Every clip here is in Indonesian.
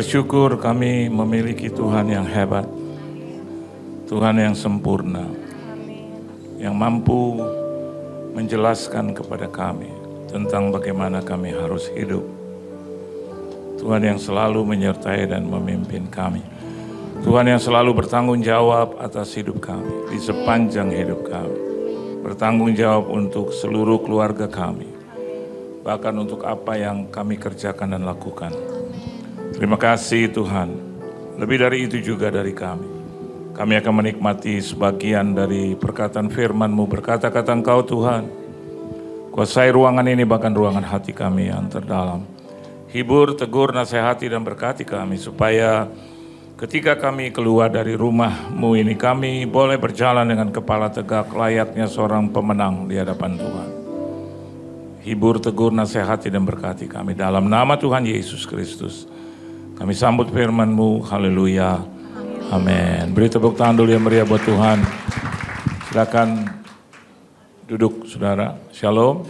bersyukur kami memiliki Tuhan yang hebat, Tuhan yang sempurna, yang mampu menjelaskan kepada kami tentang bagaimana kami harus hidup. Tuhan yang selalu menyertai dan memimpin kami. Tuhan yang selalu bertanggung jawab atas hidup kami, di sepanjang hidup kami. Bertanggung jawab untuk seluruh keluarga kami, bahkan untuk apa yang kami kerjakan dan lakukan. Terima kasih Tuhan, lebih dari itu juga dari kami. Kami akan menikmati sebagian dari perkataan firman-Mu, berkata-kata Engkau Tuhan. Kuasai ruangan ini, bahkan ruangan hati kami yang terdalam. Hibur, tegur, nasihati dan berkati kami, supaya ketika kami keluar dari rumah-Mu ini, kami boleh berjalan dengan kepala tegak layaknya seorang pemenang di hadapan Tuhan. Hibur, tegur, nasihati dan berkati kami. Dalam nama Tuhan Yesus Kristus, kami sambut firman-Mu. Haleluya. Amin. Beri tepuk tangan dulu yang meriah buat Tuhan. Silakan duduk saudara. Shalom.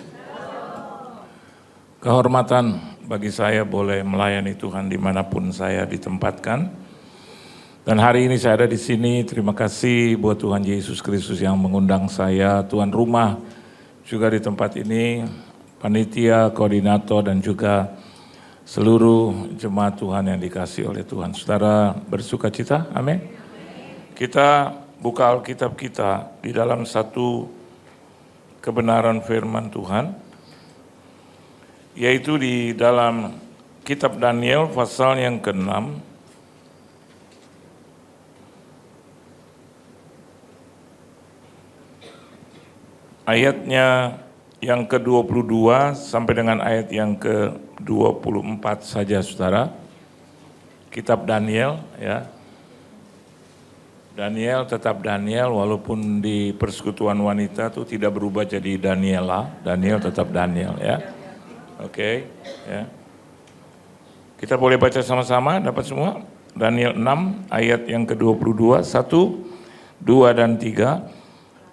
Kehormatan bagi saya boleh melayani Tuhan dimanapun saya ditempatkan. Dan hari ini saya ada di sini. Terima kasih buat Tuhan Yesus Kristus yang mengundang saya, tuan rumah juga di tempat ini, panitia, koordinator dan juga seluruh jemaat Tuhan yang dikasihi oleh Tuhan. Saudara bersuka cita, amin. Kita buka Alkitab kita di dalam satu kebenaran firman Tuhan, yaitu di dalam kitab Daniel pasal yang ke-6. Ayatnya yang ke-22 sampai dengan ayat yang ke-24 saja saudara. Kitab Daniel ya. Daniel tetap Daniel, walaupun di persekutuan wanita itu tidak berubah jadi Daniela. Daniel tetap Daniel ya. Oke, ya. Kita boleh baca sama-sama, dapat semua? Daniel 6 ayat yang ke-22, 1, 2 dan 3.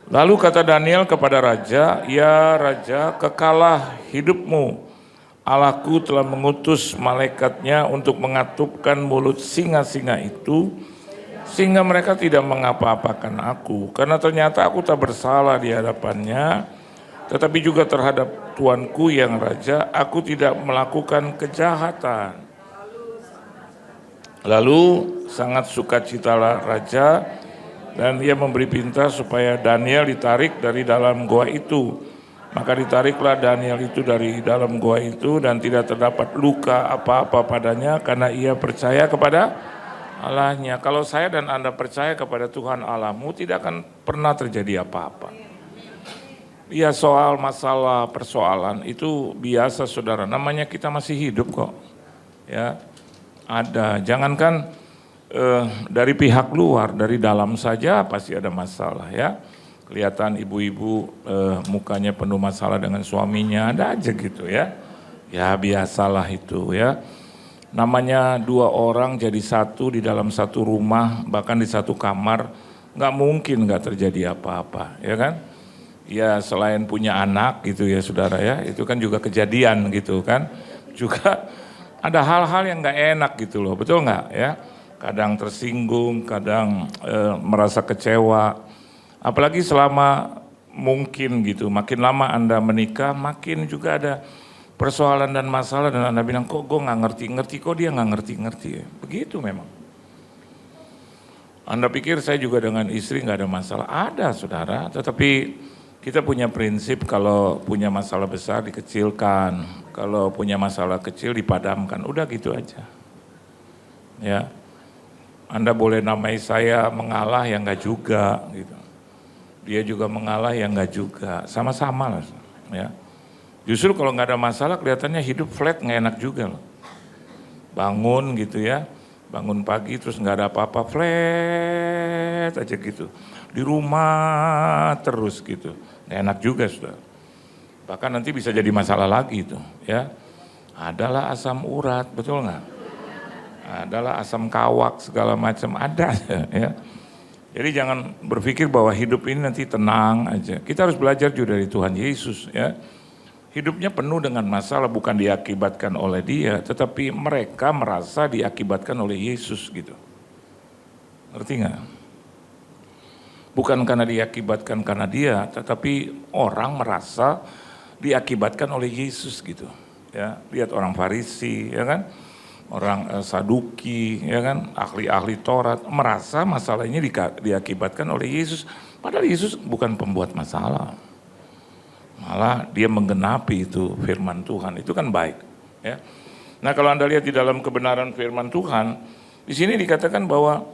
Lalu kata Daniel kepada raja, "Ya raja, kekalah hidupmu. Allahku telah mengutus malaikatnya untuk mengatupkan mulut singa-singa itu, sehingga mereka tidak mengapa-apakan aku. Karena ternyata aku tak bersalah di hadapannya, tetapi juga terhadap tuanku yang raja, aku tidak melakukan kejahatan." Lalu sangat sukacitalah raja, dan ia memberi perintah supaya Daniel ditarik dari dalam goa itu. Maka ditariklah Daniel itu dari dalam goa itu, dan tidak terdapat luka apa-apa padanya, karena ia percaya kepada Allahnya. Kalau saya dan Anda percaya kepada Tuhan Allahmu, tidak akan pernah terjadi apa-apa. Ya, soal masalah persoalan itu biasa saudara, namanya kita masih hidup kok. Ya, ada, jangankan dari pihak luar, dari dalam saja pasti ada masalah ya. Kelihatan ibu-ibu mukanya penuh masalah dengan suaminya, ada aja gitu ya. Ya biasalah itu ya. Namanya dua orang jadi satu di dalam satu rumah, bahkan di satu kamar, nggak mungkin nggak terjadi apa-apa ya kan. Ya selain punya anak gitu ya saudara ya, itu kan juga kejadian gitu kan. Juga ada hal-hal yang nggak enak gitu loh, betul nggak ya. Kadang tersinggung, kadang merasa kecewa. Apalagi selama mungkin gitu, makin lama Anda menikah, makin juga ada persoalan dan masalah, dan Anda bilang, kok gue gak ngerti-ngerti, kok dia gak ngerti-ngerti ya. Begitu memang. Anda pikir saya juga dengan istri gak ada masalah? Ada saudara, tetapi kita punya prinsip kalau punya masalah besar dikecilkan, kalau punya masalah kecil dipadamkan, udah gitu aja. Ya. Anda boleh namai saya mengalah, ya enggak juga gitu. Dia juga mengalah, ya enggak juga. Sama-sama lah ya. Justru kalau enggak ada masalah kelihatannya hidup flat, enggak enak juga loh. Bangun gitu ya, bangun pagi terus enggak ada apa-apa, flat aja gitu. Di rumah terus gitu. Enggak enak juga sudah. Bahkan nanti bisa jadi masalah lagi itu ya. Adalah asam urat, betul enggak? Adalah asam kawak segala macam ada ya. Jadi jangan berpikir bahwa hidup ini nanti tenang aja. Kita harus belajar juga dari Tuhan Yesus ya. Hidupnya penuh dengan masalah, bukan diakibatkan oleh dia, tetapi mereka merasa diakibatkan oleh Yesus gitu. Ngerti nggak? Bukan karena diakibatkan karena dia, tetapi orang merasa diakibatkan oleh Yesus gitu. Ya, lihat orang Farisi, ya kan? Orang Saduki, ya kan? Ahli-ahli Taurat merasa masalah ini diakibatkan oleh Yesus. Padahal Yesus bukan pembuat masalah. Malah dia menggenapi itu firman Tuhan, itu kan baik. Ya. Nah kalau Anda lihat di dalam kebenaran firman Tuhan, di sini dikatakan bahwa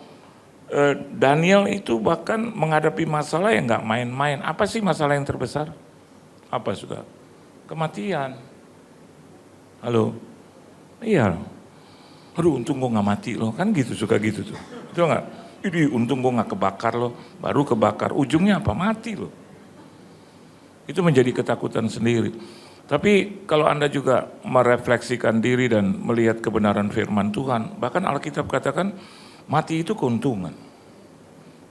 Daniel itu bahkan menghadapi masalah yang nggak main-main. Apa sih masalah yang terbesar? Apa sudah? Kematian. Halo? Iya. Aduh untung gue nggak mati loh, kan gitu suka gitu tuh. Betul nggak? Ini untung gue nggak kebakar loh, baru kebakar. Ujungnya apa? Mati loh. Itu menjadi ketakutan sendiri. Tapi kalau Anda juga merefleksikan diri dan melihat kebenaran firman Tuhan, bahkan Alkitab katakan mati itu keuntungan.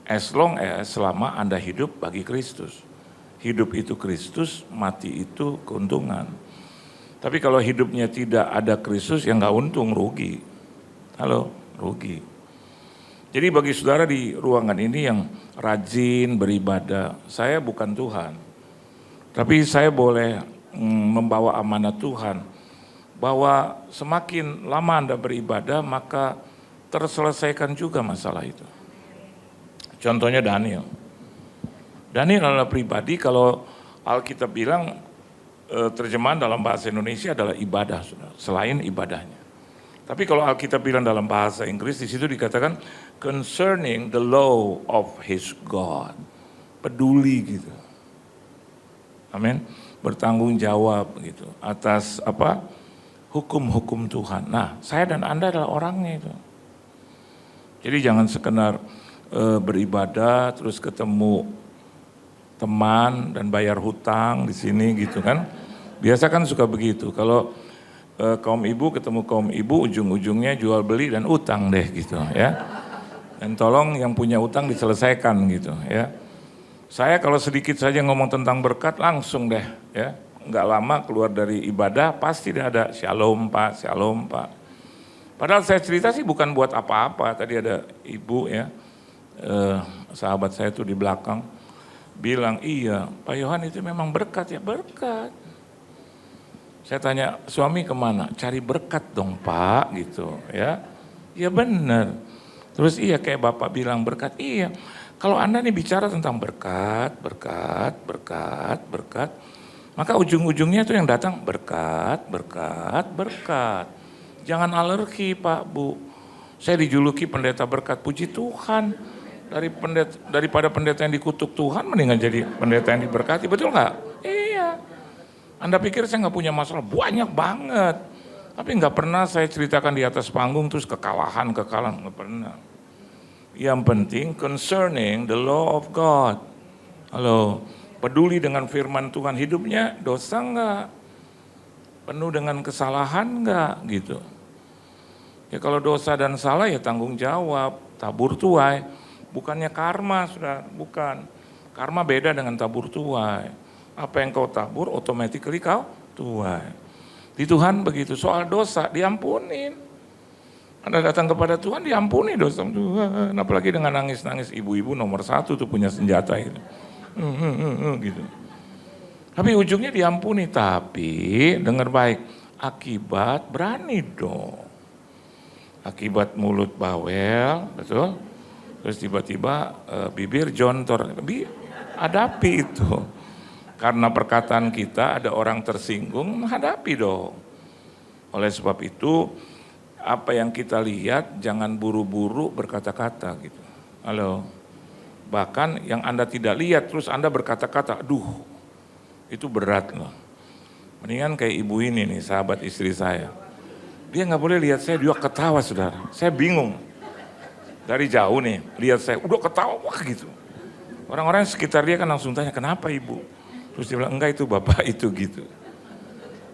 As long as selama Anda hidup bagi Kristus. Hidup itu Kristus, mati itu keuntungan. Tapi kalau hidupnya tidak ada Kristus, ya nggak untung, rugi. Halo, rugi. Jadi bagi saudara di ruangan ini yang rajin beribadah, saya bukan Tuhan. Tapi saya boleh membawa amanat Tuhan bahwa semakin lama Anda beribadah maka terselesaikan juga masalah itu. Contohnya Daniel. Daniel adalah pribadi, kalau Alkitab bilang terjemahan dalam bahasa Indonesia adalah ibadah, selain ibadahnya. Tapi kalau Alkitab bilang dalam bahasa Inggris, di situ dikatakan concerning the law of his God. Peduli gitu. Amin. Bertanggung jawab gitu atas apa? Hukum-hukum Tuhan. Nah, saya dan Anda adalah orangnya itu. Jadi jangan sekedar beribadah terus ketemu teman dan bayar hutang di sini gitu kan. Biasa kan suka begitu. Kalau kaum ibu ketemu kaum ibu, ujung-ujungnya jual beli dan utang deh gitu ya. Dan tolong yang punya utang diselesaikan gitu ya. Saya kalau sedikit saja ngomong tentang berkat langsung deh ya, nggak lama keluar dari ibadah pasti ada shalom Pak, shalom Pak. Padahal saya cerita sih bukan buat apa-apa. Tadi ada ibu ya, sahabat saya tuh di belakang bilang, iya Pak Yohan itu memang berkat ya, berkat. Saya tanya suami kemana? Cari berkat dong Pak gitu ya. Ya benar. Terus iya kayak Bapak bilang berkat, iya. Kalau Anda nih bicara tentang berkat, berkat, berkat, berkat, maka ujung-ujungnya itu yang datang berkat, berkat, berkat. Jangan alergi Pak, Bu. Saya dijuluki pendeta berkat, puji Tuhan. Daripada pendeta yang dikutuk Tuhan, mendingan jadi pendeta yang diberkati, betul nggak? Iya. Anda pikir saya nggak punya masalah? Banyak banget. Tapi nggak pernah saya ceritakan di atas panggung terus kekalahan, nggak pernah. Yang penting concerning the law of God. Halo, peduli dengan firman Tuhan, hidupnya dosa enggak? Penuh dengan kesalahan enggak gitu. Ya kalau dosa dan salah ya tanggung jawab, tabur tuai. Bukannya karma sudah, bukan. Karma beda dengan tabur tuai. Apa yang kau tabur automatically kau tuai. Di Tuhan begitu, soal dosa diampunin. Anda datang kepada Tuhan diampuni dosa Tuhan, apalagi dengan nangis-nangis. Ibu-ibu nomor 1 tuh punya senjata gitu. Gitu. Tapi ujungnya diampuni, tapi dengar baik, akibat berani dong. Akibat mulut bawel, betul? Terus tiba-tiba bibir jontor, hadapi itu. Karena perkataan kita ada orang tersinggung, hadapi dong. Oleh sebab itu, apa yang kita lihat jangan buru-buru berkata-kata gitu. Halo. Bahkan yang Anda tidak lihat terus Anda berkata-kata, aduh itu berat loh. Mendingan kayak ibu ini nih, sahabat istri saya. Dia nggak boleh lihat saya, dia ketawa saudara. Saya bingung. Dari jauh nih, lihat saya, udah ketawa wah gitu. Orang-orang sekitar dia kan langsung tanya, kenapa ibu? Terus dia bilang, enggak itu bapak itu gitu.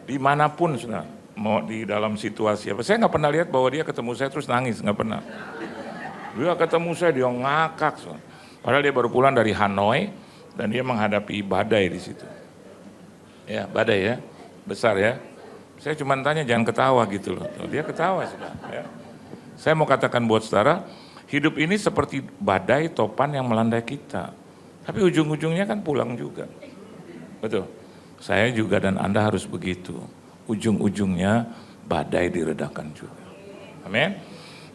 Dimanapun saudara. Mau di dalam situasi apa, saya nggak pernah lihat bahwa dia ketemu saya terus nangis, nggak pernah. Dia ketemu saya dia ngakak, padahal dia baru pulang dari Hanoi dan dia menghadapi badai di situ. Ya badai ya, Besar ya. Saya cuma tanya jangan ketawa gitu loh. Dia ketawa sudah. Ya. Saya mau katakan buat saudara, hidup ini seperti badai topan yang melanda kita. Tapi ujung-ujungnya kan pulang juga. Betul. Saya juga dan Anda harus begitu. Ujung-ujungnya badai diredakan juga. Amin.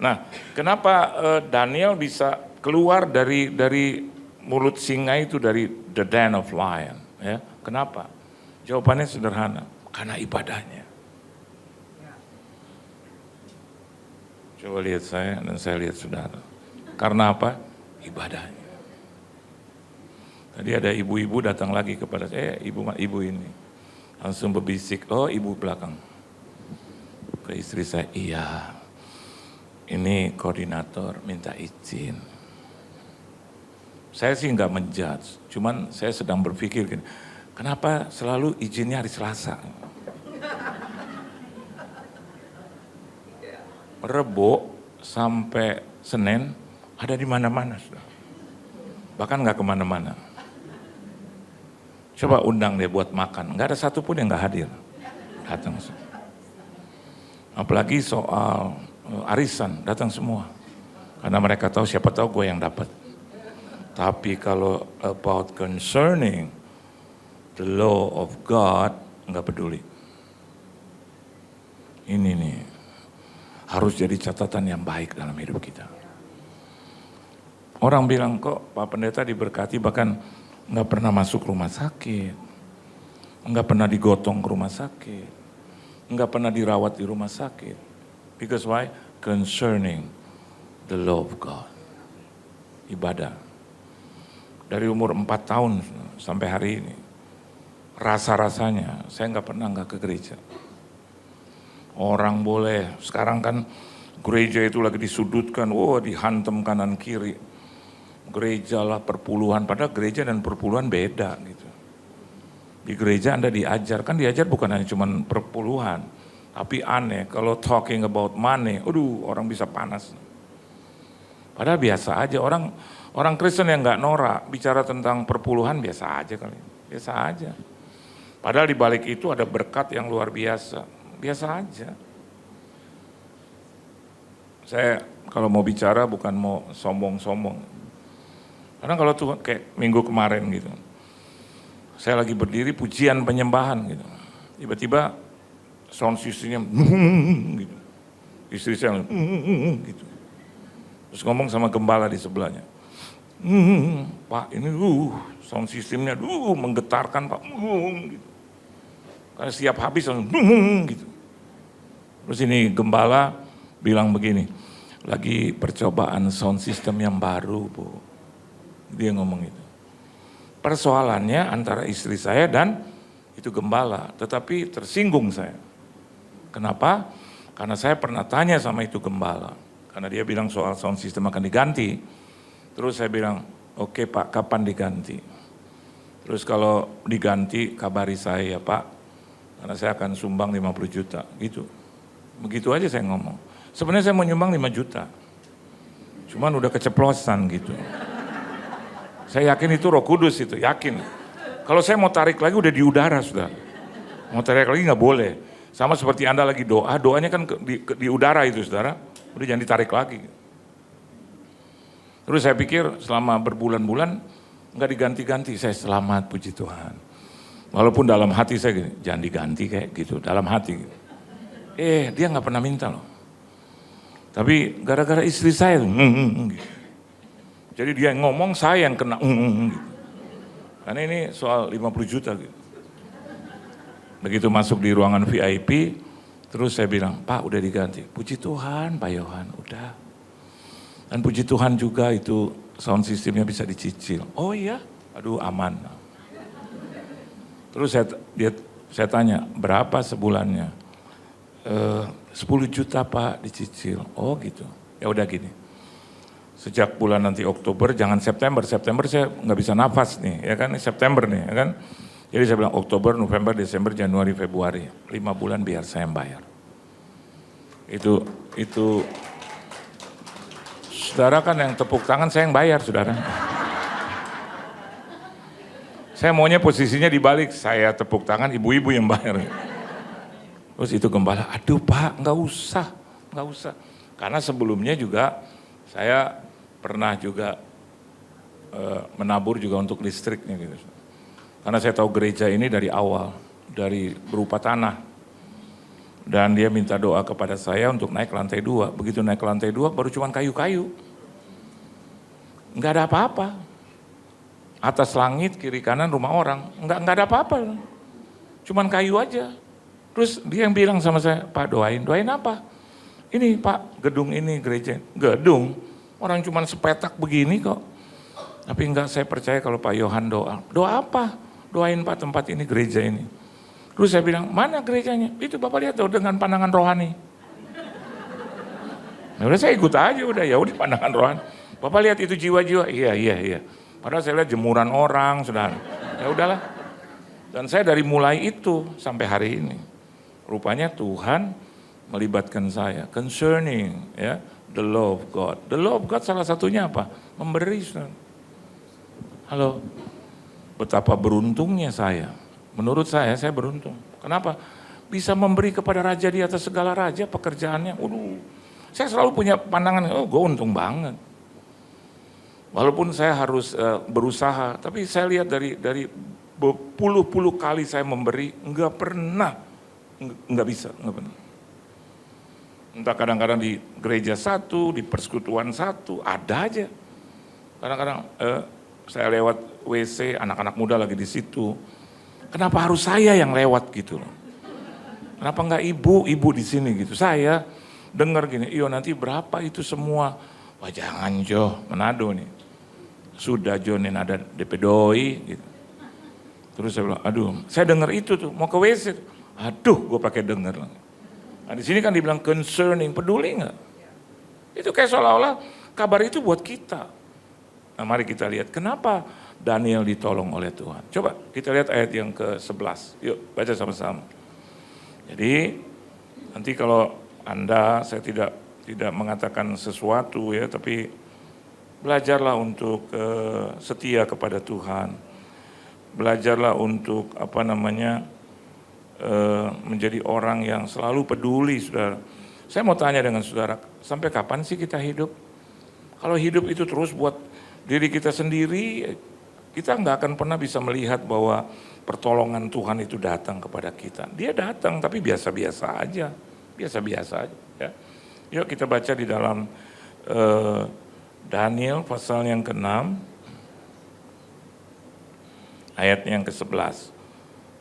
Nah, kenapa Daniel bisa keluar dari mulut singa itu, dari the den of lion? Ya, kenapa? Jawabannya sederhana, karena ibadahnya. Coba lihat saya dan saya lihat saudara. Karena apa? Ibadahnya. Tadi ada ibu-ibu datang lagi kepada saya, ibu ini. Langsung berbisik, oh ibu belakang. Ke istri saya, iya. Ini koordinator minta izin. Saya sih nggak menjudge, cuman saya sedang berpikir gini, kenapa selalu izinnya hari Selasa? Rebo sampai Senin ada di mana-mana sudah. Bahkan nggak kemana-mana. Coba undang dia buat makan, nggak ada satupun yang nggak hadir. Datang. Apalagi soal arisan, datang semua. Karena mereka tahu siapa tahu gue yang dapat. Tapi kalau about concerning the law of God, nggak peduli. Ini nih, harus jadi catatan yang baik dalam hidup kita. Orang bilang kok Pak Pendeta diberkati bahkan nggak pernah masuk rumah sakit, nggak pernah digotong ke rumah sakit, nggak pernah dirawat di rumah sakit. Because why? Concerning the law of God. Ibadah. Dari umur 4 tahun sampai hari ini, rasa-rasanya saya nggak pernah nggak ke gereja. Orang boleh, sekarang kan gereja itu lagi disudutkan, dihantam kanan kiri. Gereja lah perpuluhan, padahal gereja dan perpuluhan beda gitu. Di gereja Anda diajar, kan diajar bukan hanya cuma perpuluhan, tapi aneh kalau talking about money, orang bisa panas. Padahal biasa aja, orang Kristen yang nggak norak bicara tentang perpuluhan biasa aja kali, biasa aja. Padahal di balik itu ada berkat yang luar biasa, biasa aja. Saya kalau mau bicara bukan mau sombong-sombong. Karena kalau tuh kayak minggu kemarin gitu, saya lagi berdiri pujian penyembahan gitu, tiba-tiba sound systemnya gitu, istri saya gitu, terus ngomong sama gembala di sebelahnya, Pak ini sound systemnya menggetarkan Pak, gitu. Karena setiap habis gitu. Terus ini gembala bilang begini, lagi percobaan sound system yang baru Bu. Dia ngomong itu. Persoalannya antara istri saya dan itu gembala, tetapi tersinggung saya. Kenapa? Karena saya pernah tanya sama itu gembala. Karena dia bilang soal sound system akan diganti. Terus saya bilang, oke Pak, kapan diganti? Terus kalau diganti kabari saya ya Pak, karena saya akan sumbang 50 juta, gitu. Begitu aja saya ngomong. Sebenarnya saya mau nyumbang 5 juta. Cuman udah keceplosan gitu. Saya yakin itu Roh Kudus itu, yakin. Kalau saya mau tarik lagi udah di udara sudah. Mau tarik lagi nggak boleh. Sama seperti Anda lagi doa, doanya kan di udara itu saudara. Udah jangan ditarik lagi. Terus saya pikir selama berbulan-bulan nggak diganti-ganti, saya selamat puji Tuhan. Walaupun dalam hati saya gini, jangan diganti kayak gitu, dalam hati. Gitu. Dia nggak pernah minta loh. Tapi gara-gara istri saya gitu. Jadi dia ngomong, saya yang kena gitu. Karena ini soal 50 juta gitu. Begitu masuk di ruangan VIP, terus saya bilang, Pak udah diganti. Puji Tuhan Pak Yohan, udah. Dan puji Tuhan juga itu sound systemnya bisa dicicil. Oh iya, aduh aman. Terus saya tanya, berapa sebulannya? 10 juta Pak dicicil. Oh gitu, ya udah gini. Sejak bulan nanti Oktober, jangan September. September saya nggak bisa nafas nih, ya kan? September nih, ya kan? Jadi saya bilang Oktober, November, Desember, Januari, Februari. 5 bulan biar saya yang bayar. Itu, saudara kan yang tepuk tangan, saya yang bayar, saudara. Saya maunya posisinya dibalik, saya tepuk tangan, ibu-ibu yang bayar. Terus itu gembala, aduh Pak, nggak usah. Karena sebelumnya juga saya pernah juga menabur juga untuk listriknya gitu. Karena saya tahu gereja ini dari awal, dari berupa tanah. Dan dia minta doa kepada saya untuk naik lantai 2. Begitu naik ke lantai 2 baru cuma kayu-kayu. Nggak ada apa-apa. Atas langit, kiri kanan rumah orang. Nggak ada apa-apa. Cuman kayu aja. Terus dia yang bilang sama saya, Pak doain apa? Ini Pak, gedung ini gereja. Gedung? Orang cuma sepetak begini kok. Tapi enggak, saya percaya kalau Pak Yohan doa. Doa apa? Doain Pak tempat ini, gereja ini. Terus saya bilang, mana gerejanya? Itu Bapak lihat tuh dengan pandangan rohani. Nah, udah saya ikut aja ya udah pandangan rohani. Bapak lihat itu jiwa-jiwa, iya. Padahal saya lihat jemuran orang, saudara. Ya udahlah. Dan saya dari mulai itu sampai hari ini. Rupanya Tuhan melibatkan saya. Concerning ya, the law of God. The law of God salah satunya apa? Memberi, saudara. Halo, betapa beruntungnya saya. Menurut saya beruntung. Kenapa? Bisa memberi kepada raja di atas segala raja pekerjaannya. Saya selalu punya pandangan, gue untung banget. Walaupun saya harus berusaha, tapi saya lihat dari berpuluh-puluh kali saya memberi, nggak pernah, nggak bisa, nggak pernah. Entah kadang-kadang di gereja satu, di persekutuan satu, ada aja. Kadang-kadang saya lewat WC, anak-anak muda lagi di situ. Kenapa harus saya yang lewat gitu loh? Kenapa enggak ibu di sini gitu? Saya dengar gini, iyo nanti berapa itu semua? Wah jangan Jo, Manado nih. Sudah Jo nih ada DP doi gitu. Terus saya bilang, aduh, saya dengar itu tuh, mau ke WC. Aduh, gue pakai dengar. Nah di sini kan dibilang concerning, peduli enggak? Itu kayak seolah-olah kabar itu buat kita. Nah mari kita lihat kenapa Daniel ditolong oleh Tuhan. Coba kita lihat ayat yang ke-11. Yuk baca sama-sama. Jadi nanti kalau Anda, saya tidak mengatakan sesuatu ya, tapi belajarlah untuk setia kepada Tuhan. Belajarlah untuk menjadi orang yang selalu peduli, saudara. Saya mau tanya dengan saudara, sampai kapan sih kita hidup? Kalau hidup itu terus buat diri kita sendiri, kita nggak akan pernah bisa melihat bahwa pertolongan Tuhan itu datang kepada kita. Dia datang tapi biasa-biasa aja, Ya. Yuk kita baca di dalam Daniel pasal yang ke-6, ayat yang ke-11.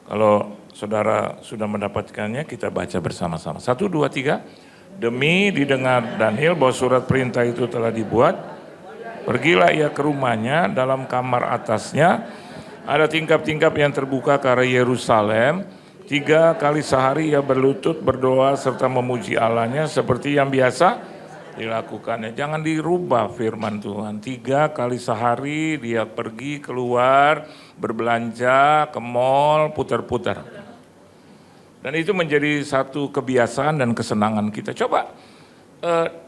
Kalau saudara sudah mendapatkannya, kita baca bersama-sama. 1, 2, 3. Demi didengar Daniel bahwa surat perintah itu telah dibuat, pergilah ia ke rumahnya, dalam kamar atasnya ada tingkap-tingkap yang terbuka ke arah Yerusalem. 3 kali sehari ia berlutut, berdoa serta memuji Allahnya seperti yang biasa dilakukannya. Jangan dirubah firman Tuhan. 3 kali sehari dia pergi keluar, berbelanja, ke mall, putar-putar. Dan itu menjadi satu kebiasaan dan kesenangan kita. Coba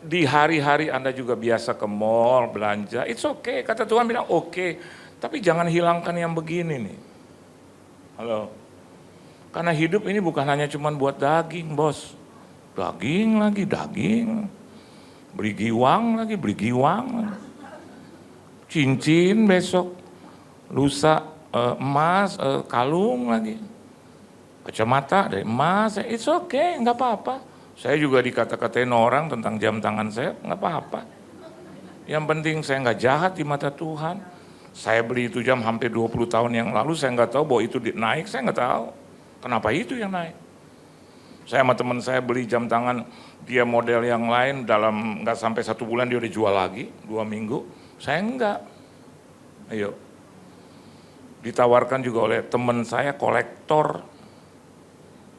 di hari-hari Anda juga biasa ke mall, belanja, it's okay. Kata Tuhan bilang okay, tapi jangan hilangkan yang begini nih. Halo. Karena hidup ini bukan hanya cuma buat daging, bos. Daging lagi, daging. Beli giwang. Cincin besok. Lusa emas, kalung lagi. Kacamata dari emas, it's okay, nggak apa-apa. Saya juga dikata-katain orang tentang jam tangan saya, nggak apa-apa. Yang penting saya nggak jahat di mata Tuhan. Saya beli itu jam hampir 20 tahun yang lalu, saya nggak tahu bahwa itu naik, saya nggak tahu. Kenapa itu yang naik? Saya sama teman saya beli jam tangan, dia model yang lain, dalam nggak sampai 1 bulan dia udah jual lagi, 2 minggu. Saya enggak. Ayo. Ditawarkan juga oleh teman saya, kolektor.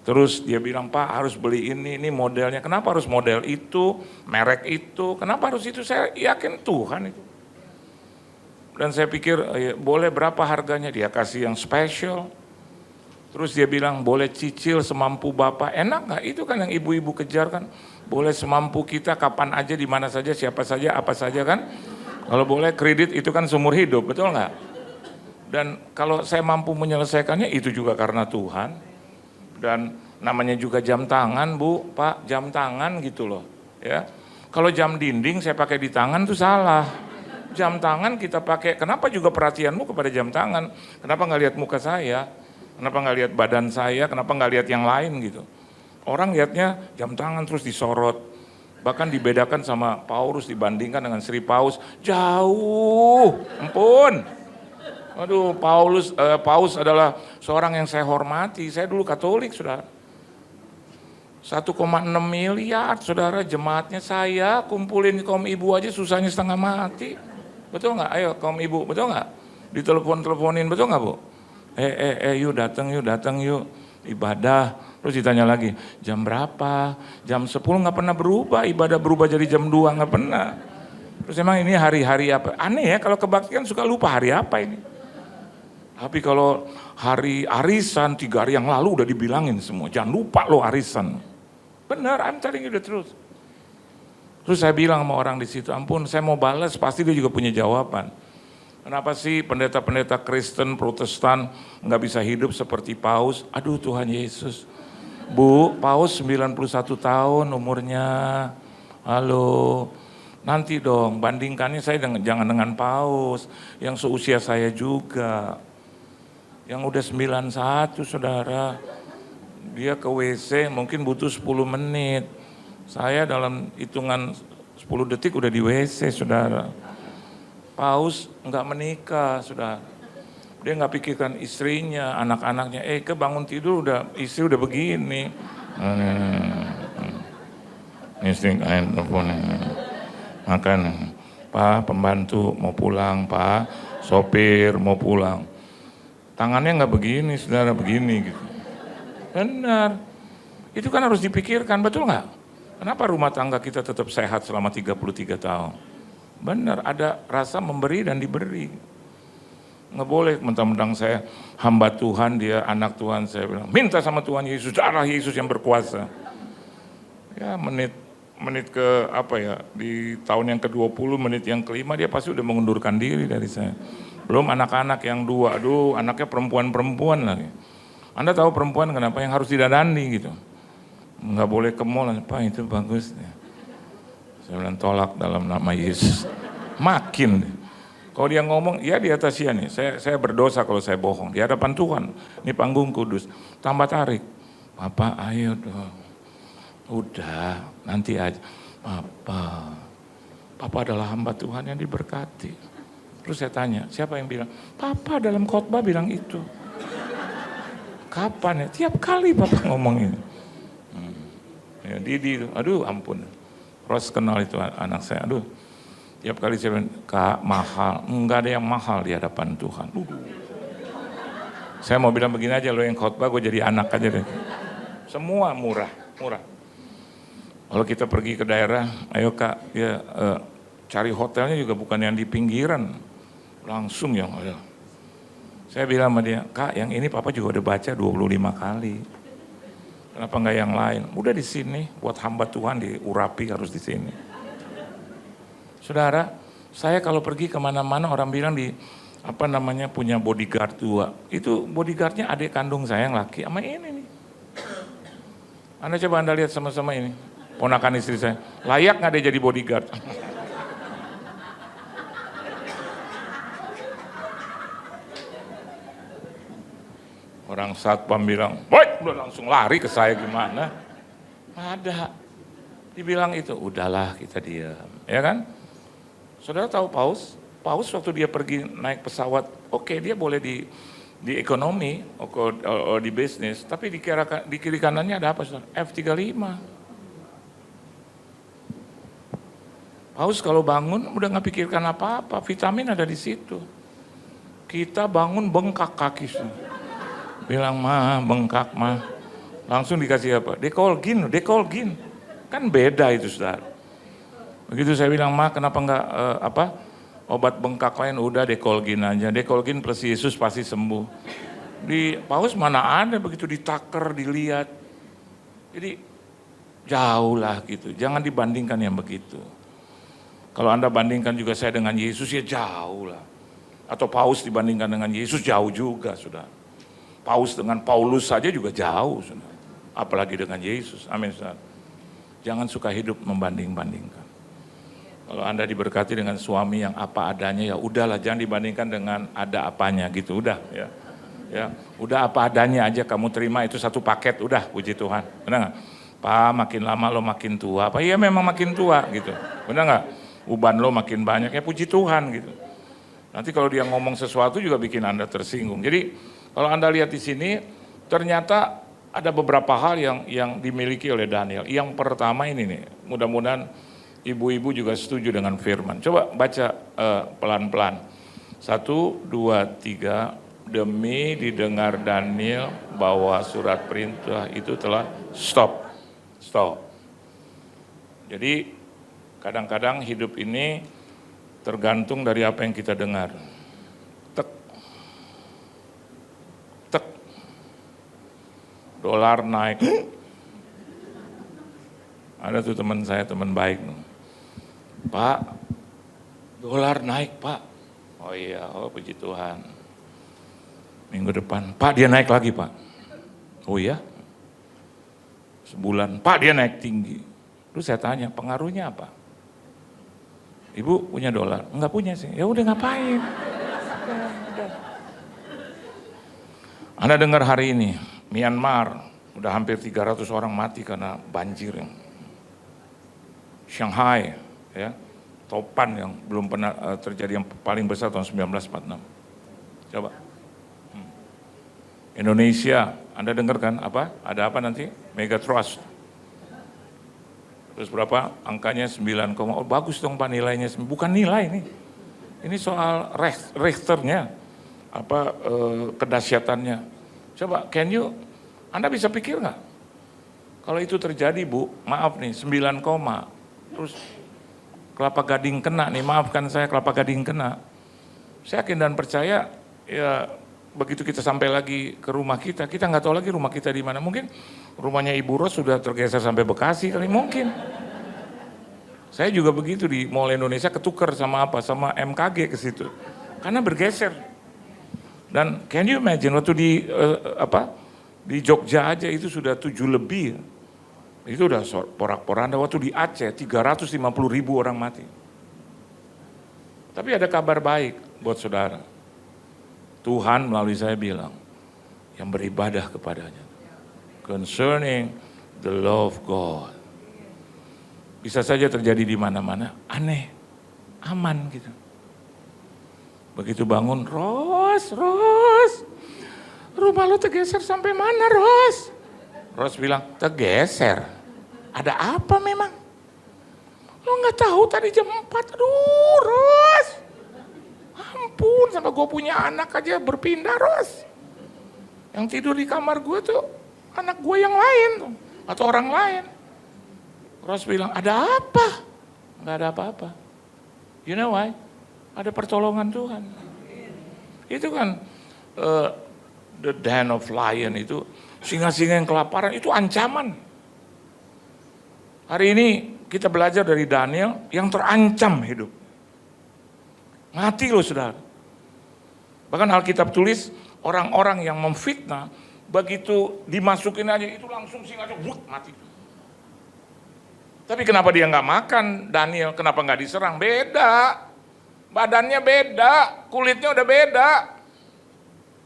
Terus dia bilang, Pak harus beli ini modelnya. Kenapa harus model itu, merek itu, kenapa harus itu? Saya yakin Tuhan itu. Dan saya pikir, boleh berapa harganya? Dia kasih yang special. Terus dia bilang, boleh cicil semampu Bapak. Enak nggak? Itu kan yang ibu-ibu kejar kan. Boleh semampu kita, kapan aja, di mana saja, siapa saja, apa saja kan. Kalau boleh kredit itu kan seumur hidup, betul nggak? Dan kalau saya mampu menyelesaikannya, itu juga karena Tuhan. Dan Namanya juga jam tangan, Bu, Pak, jam tangan gitu loh. Ya, kalau jam dinding saya pakai di tangan tuh salah. Jam tangan kita pakai, kenapa juga perhatianmu kepada jam tangan? Kenapa nggak lihat muka saya? Kenapa nggak lihat badan saya? Kenapa nggak lihat yang lain gitu? Orang lihatnya jam tangan terus disorot. Bahkan dibedakan sama Paulus, dibandingkan dengan Sri Paus. Jauh, ampun. Aduh, Paus adalah seorang yang saya hormati. Saya dulu Katolik, saudara. 1,6 miliar, saudara, jemaatnya saya kumpulin kaum ibu aja susahnya setengah mati. Betul nggak? Ayo kaum ibu, betul nggak? Ditelepon-teleponin, betul nggak, Bu? Yuk datang yuk, ibadah. Terus ditanya lagi, jam berapa? Jam 10 nggak pernah berubah, ibadah berubah jadi jam 2 nggak pernah. Terus emang ini hari-hari apa? Aneh ya, kalau kebaktian suka lupa hari apa ini. Tapi kalau hari arisan 3 hari yang lalu udah dibilangin semua, jangan lupa lo arisan. Benar, I'm telling you the truth. Terus saya bilang sama orang di situ, ampun saya mau balas, pasti dia juga punya jawaban. Kenapa sih pendeta-pendeta Kristen, Protestan nggak bisa hidup seperti Paus? Aduh Tuhan Yesus. Bu, Paus 91 tahun umurnya. Halo. Nanti dong, bandingkannya saya jangan dengan Paus yang seusia saya juga. Yang udah 91 saudara. Dia ke WC mungkin butuh 10 menit. Saya dalam hitungan 10 detik udah di WC, saudara. Paus enggak menikah, saudara. Dia enggak pikirkan istrinya, anak-anaknya. Bangun tidur istri udah begini. Istri kain telepon. Makan. Pak, pembantu mau pulang, Pak. Sopir mau pulang. Tangannya enggak begini, saudara, begini gitu. Benar, itu kan harus dipikirkan, betul nggak? Kenapa rumah tangga kita tetap sehat selama 33 tahun? Benar, ada rasa memberi dan diberi. Nggak boleh mentang-mentang saya hamba Tuhan, dia anak Tuhan, saya bilang, minta sama Tuhan Yesus, darah Yesus yang berkuasa. Ya menit ke di tahun yang ke-20, menit yang ke-5, dia pasti udah mengundurkan diri dari saya. Belum anak-anak yang 2, aduh anaknya perempuan-perempuan lagi. Anda tahu perempuan kenapa yang harus didandani gitu. Nggak boleh ke mall, Pak itu bagus. Saya bilang tolak dalam nama Yesus. Makin. Kalau dia ngomong, ya di atas ya nih, saya berdosa kalau saya bohong. Di hadapan Tuhan, ini panggung kudus. Tambah tarik. Bapak ayo dong. Udah, nanti aja. Papa adalah hamba Tuhan yang diberkati. Terus saya tanya, siapa yang bilang? Papa dalam khotbah bilang itu. Kapan ya? Tiap kali Bapak ngomong ini. Ya, Didi itu, aduh ampun. Ros kenal itu anak saya, aduh. Tiap kali saya bilang, Kak mahal. Enggak ada yang mahal di hadapan Tuhan. Saya mau bilang begini aja, lo yang khotbah gue jadi anak aja deh. Semua murah. Kalau kita pergi ke daerah, ayo Kak, ya cari hotelnya juga bukan yang di pinggiran. Langsung yang ada. Saya bilang sama dia, Kak yang ini Papa juga udah baca 25 kali. Kenapa enggak yang lain? Udah di sini, buat hamba Tuhan diurapi harus di sini. Saudara, saya kalau pergi kemana-mana orang bilang punya bodyguard 2. Itu bodyguardnya adik kandung saya yang laki sama ini nih. Anda coba Anda lihat sama-sama ini. Ponakan istri saya, layak nggak dia jadi bodyguard? Orang satpam bilang, boy, udah langsung lari ke saya gimana? Ada, dibilang itu, udahlah kita diam, ya kan? Saudara tahu Paus waktu dia pergi naik pesawat, oke, dia boleh di ekonomi, di bisnis, tapi di kiri kanannya ada apa? Saudara? F-35. Paus kalau bangun udah nggak pikirkan apa-apa, vitamin ada di situ. Kita bangun bengkak kaki semua. Bilang bengkak langsung dikasih apa? Dekolgin. Kan beda itu saudara. Begitu saya bilang kenapa enggak obat bengkak lain, udah dekolgin aja. Dekolgin plus Yesus pasti sembuh. Di Paus mana ada begitu ditaker, dilihat. Jadi jauh lah gitu. Jangan dibandingkan yang begitu. Kalau Anda bandingkan juga saya dengan Yesus ya jauh lah. Atau Paus dibandingkan dengan Yesus jauh juga saudara. Paus dengan Paulus saja juga jauh. Saudara. apalagi dengan Yesus. Amin. Jangan suka hidup membanding-bandingkan. Kalau Anda diberkati dengan suami yang apa adanya, ya udahlah, jangan dibandingkan dengan ada apanya gitu, udah ya. Ya, udah apa adanya aja kamu terima, itu satu paket, udah, puji Tuhan. Benar nggak? Pak, makin lama lo makin tua. Apa? Iya memang makin tua gitu. Benar nggak? Uban lo makin banyak, ya puji Tuhan gitu. Nanti kalau dia ngomong sesuatu juga bikin Anda tersinggung. Jadi kalau Anda lihat di sini, ternyata ada beberapa hal yang dimiliki oleh Daniel. Yang pertama ini nih, mudah-mudahan ibu-ibu juga setuju dengan firman. Coba baca pelan-pelan. 1, 2, 3. Demi didengar Daniel bahwa surat perintah itu telah stop. Jadi kadang-kadang hidup ini tergantung dari apa yang kita dengar. Tek. Dolar naik. Ada tuh teman saya, teman baik. Pak, dolar naik Pak. Oh iya, oh puji Tuhan. Minggu depan, Pak dia naik lagi Pak. Oh iya? Sebulan, Pak dia naik tinggi. Terus saya tanya, pengaruhnya apa? Ibu punya dolar? Enggak punya sih. Ya udah ngapain? Anda dengar hari ini, Myanmar, udah hampir 300 orang mati karena banjir. Shanghai, ya, topan yang belum pernah terjadi, yang paling besar tahun 1946. Coba. Indonesia, Anda dengar kan apa? Ada apa nanti? Mega Trust. Terus berapa? Angkanya 9, oh bagus dong Pak nilainya. Bukan nilai ini. Ini soal Richternya, kedahsyatannya. Coba, Anda bisa pikir nggak? Kalau itu terjadi Bu, maaf nih 9, terus Kelapa Gading kena nih, maafkan saya Kelapa Gading kena. Saya yakin dan percaya ya. Begitu kita sampai lagi ke rumah kita nggak tahu lagi rumah kita di mana. Mungkin rumahnya Ibu Ros sudah tergeser sampai Bekasi kali, mungkin. Saya juga begitu di Mall Indonesia, ketukar sama MKG ke situ. Karena bergeser. Dan can you imagine waktu di Jogja aja itu sudah 7 lebih. Itu udah porak-poranda. Waktu di Aceh 350.000 orang mati. Tapi ada kabar baik buat saudara. Tuhan melalui saya bilang, yang beribadah kepadanya. Concerning the love of God. Bisa saja terjadi di mana-mana, aneh, aman gitu. Begitu bangun, Ros, rumah lo tergeser sampai mana Ros? Ros bilang, tergeser? Ada apa memang? Lo gak tahu tadi jam 4, aduh Ros. Ampun, sama gue punya anak aja berpindah Ros. Yang tidur di kamar gue tuh anak gue yang lain tuh, atau orang lain. Ros bilang, ada apa? Gak ada apa-apa. You know why? Ada pertolongan Tuhan. Itu kan the den of lion itu, singa-singa yang kelaparan itu ancaman. Hari ini kita belajar dari Daniel yang terancam hidup. Mati loh saudara. Bahkan Alkitab tulis orang-orang yang memfitnah, begitu dimasukin aja itu langsung singa mati. Tapi kenapa dia nggak makan Daniel? Kenapa nggak diserang? Beda. Badannya beda, kulitnya udah beda.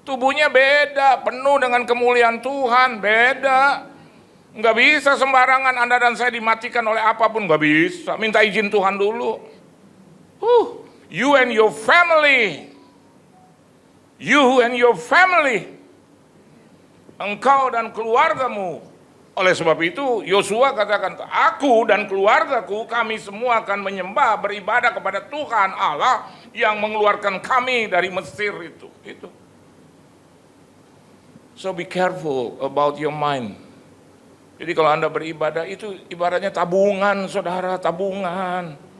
Tubuhnya beda, penuh dengan kemuliaan Tuhan, beda. Nggak bisa sembarangan Anda dan saya dimatikan oleh apapun, nggak bisa. Minta izin Tuhan dulu. You and your family. You and your family. Engkau dan keluargamu. Oleh sebab itu Yosua katakan, aku dan keluargaku, kami semua akan menyembah, beribadah kepada Tuhan Allah yang mengeluarkan kami dari Mesir itu. So be careful about your mind. Jadi kalau Anda beribadah itu ibaratnya tabungan, saudara, tabungan.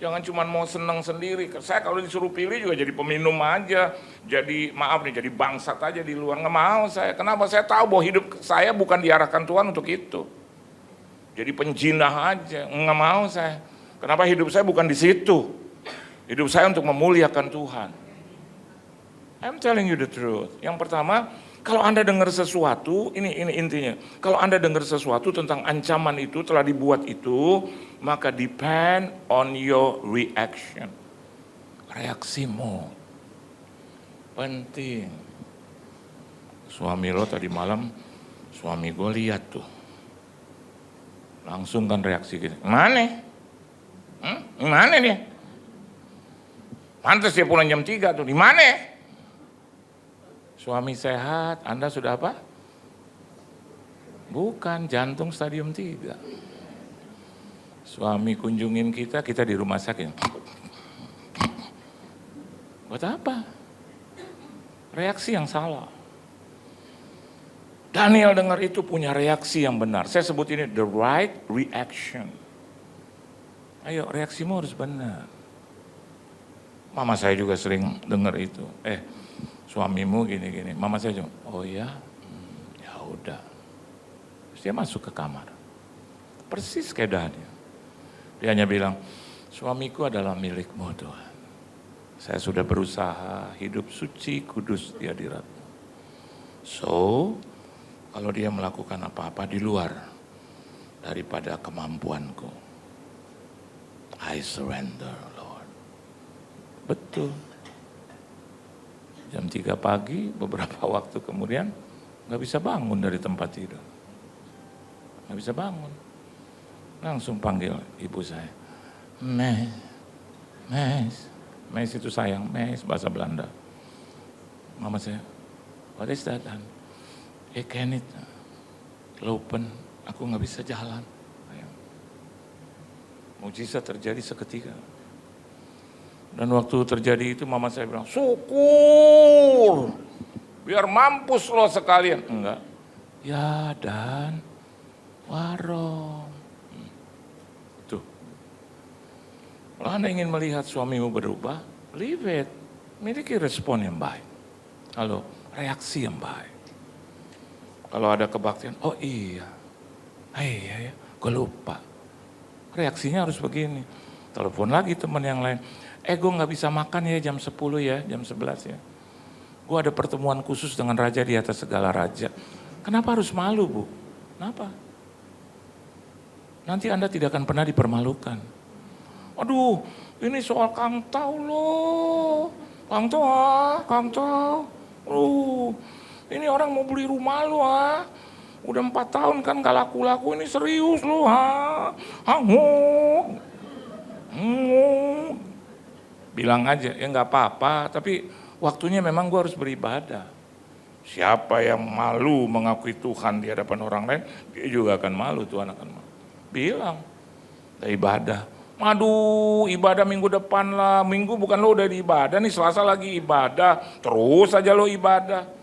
Jangan cuma mau senang sendiri. Saya kalau disuruh pilih juga jadi peminum aja, jadi jadi bangsat aja di luar. Nggak mau saya. Kenapa? Saya tahu bahwa hidup saya bukan diarahkan Tuhan untuk itu. Jadi penjinah aja, nggak mau saya. Kenapa hidup saya bukan di situ? Hidup saya untuk memuliakan Tuhan. I'm telling you the truth. Yang pertama, Kalau Anda dengar sesuatu, ini intinya. Kalau Anda dengar sesuatu tentang ancaman itu telah dibuat itu, maka depend on your reaction. Reaksimu penting. Suami lo tadi malam, suami gue lihat tuh. Langsung kan reaksi gitu. Mana? Mana dia? Pantes dia pulang jam 3 tuh. Di mana? Suami sehat, Anda sudah apa? Bukan, jantung stadium 3. Suami kunjungin kita di rumah sakit. Buat apa? Reaksi yang salah. Daniel dengar itu punya reaksi yang benar. Saya sebut ini the right reaction. Ayo, reaksimu harus benar. Mama saya juga sering dengar itu. Suamimu gini-gini. Mama saya juga, oh ya, ya udah. Terus dia masuk ke kamar. Persis kayak Daniel. Dia hanya bilang, suamiku adalah milikmu Tuhan. Saya sudah berusaha hidup suci, kudus di hadirat-Mu. So, kalau dia melakukan apa-apa di luar daripada kemampuanku, I surrender, Lord. Betul. Jam 3 pagi, beberapa waktu kemudian, gak bisa bangun dari tempat tidur. Gak bisa bangun. Langsung panggil ibu saya. Mes itu sayang, mes bahasa Belanda. Mama saya, what is that? Can it open? Aku gak bisa jalan. Mujizat terjadi seketika. Dan waktu terjadi itu mama saya bilang, syukur, biar mampus lo sekalian. Enggak, ya dan warung. Tuh, kalau Anda ingin melihat suamimu berubah, leave it. Miliki respon yang baik. Halo, reaksi yang baik. Kalau ada kebaktian, oh iya, ya, gue lupa. Reaksinya harus begini. Telepon lagi teman yang lain. Gue gak bisa makan ya jam 10 ya, jam 11 ya. Gue ada pertemuan khusus dengan raja di atas segala raja. Kenapa harus malu, Bu? Kenapa? Nanti Anda tidak akan pernah dipermalukan. Aduh, ini soal Kang Tau loh. Kang Tau. Ini orang mau beli rumah lo Udah 4 tahun kan gak laku-laku, ini serius lo Bilang aja, ya nggak apa-apa, tapi waktunya memang gue harus beribadah. Siapa yang malu mengakui Tuhan di hadapan orang lain, dia juga akan malu, Tuhan akan malu. Bilang, ibadah. Aduh, ibadah minggu depan lah, minggu bukan lo udah di ibadah nih, Selasa lagi ibadah, terus aja lo ibadah.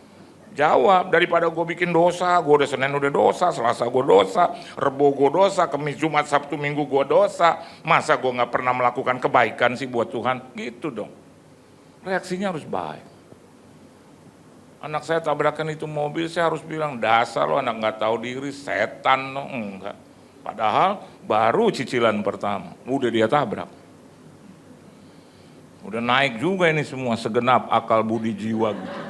Jawab, daripada gue bikin dosa, gue udah Senin udah dosa, Selasa gue dosa, Rebo gue dosa, Kamis, Jumat, Sabtu, Minggu gue dosa. Masa gue gak pernah melakukan kebaikan sih buat Tuhan? Gitu dong. Reaksinya harus baik. Anak saya tabrakan itu mobil, saya harus bilang, dasar lo anak gak tahu diri, setan lo. Enggak. Padahal baru cicilan pertama, udah dia tabrak. Udah naik juga ini semua, segenap akal budi jiwa gitu.